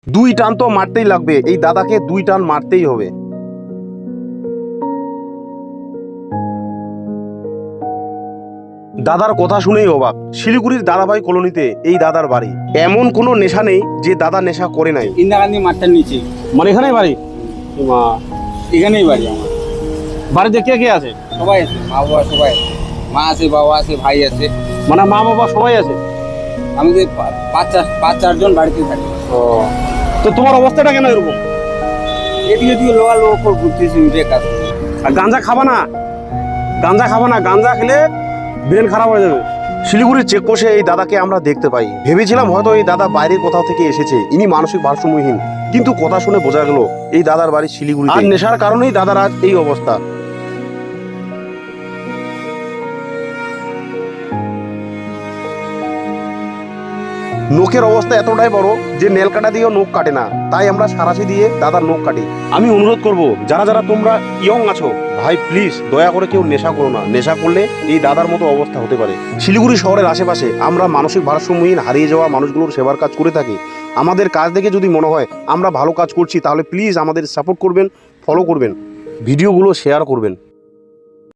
দুই টান তো মারতেই লাগবে, এই দাদাকে দুই টান মারতেই হবে। দাদার কথা শুনেই অবাক, শিলিগুড়ির দাদাভাই কলোনিতে এই দাদার বাড়ি। এমন কোনো নেশা নেই যে দাদা নেশা করে নাই। ইন্দিরা গান্ধী মাঠটার নিচে, মানে এখানেই বাড়ি? মা, এখানেই বাড়ি আমার। বাড়িতে কে কে আছে? সবাই আছে, মা বাবা সবাই আছে। মা আছে, বাবা আছে, ভাই আছে। মানে মা বাবা সবাই আছে? আমি যে পাঁচ চারজন বাড়িতে থাকি। ও, তো তোমার অবস্থাটা কেন এরকম? এদিকে দিয়ে লোয়া লোক করে ঘুরতেছি, উঠে কাজ করি। আর গাঁজা খাবা না, গাঁজা খাবা না, গাঁজা খেলে ব্রেন খারাপ হয়ে যাবে। শিলিগুড়ির চেকপোস্টে এই দাদাকে আমরা দেখতে পাই। ভেবেছিলাম হয়তো এই দাদা বাইরের কোথাও থেকে এসেছে, ইনি মানসিক ভারসাম্যহীন, কিন্তু কথা শুনে বোঝা গেল এই দাদার বাড়ি শিলিগুড়ি। আর নেশার কারণেই দাদার আজ এই অবস্থা। নখের অবস্থা এতটাই বড় যে নেল কাটা দিয়েও নখ কাটে না, তাই আমরা সারাশি দিয়ে দাদার নখ কাটি। আমি অনুরোধ করব, যারা যারা তোমরা ইয়ং আছো, ভাই প্লিজ দয়া করে কেউ নেশা করো না। নেশা করলে এই দাদার মতো অবস্থা হতে পারে। শিলিগুড়ি শহরের আশেপাশে আমরা মানসিক ভারসাম্যহীন হারিয়ে যাওয়া মানুষগুলোর সেবার কাজ করে থাকি। আমাদের কাজ দেখে যদি মনে হয় আমরা ভালো কাজ করছি, তাহলে প্লিজ আমাদের সাপোর্ট করবেন, ফলো করবেন, ভিডিওগুলো শেয়ার করবেন।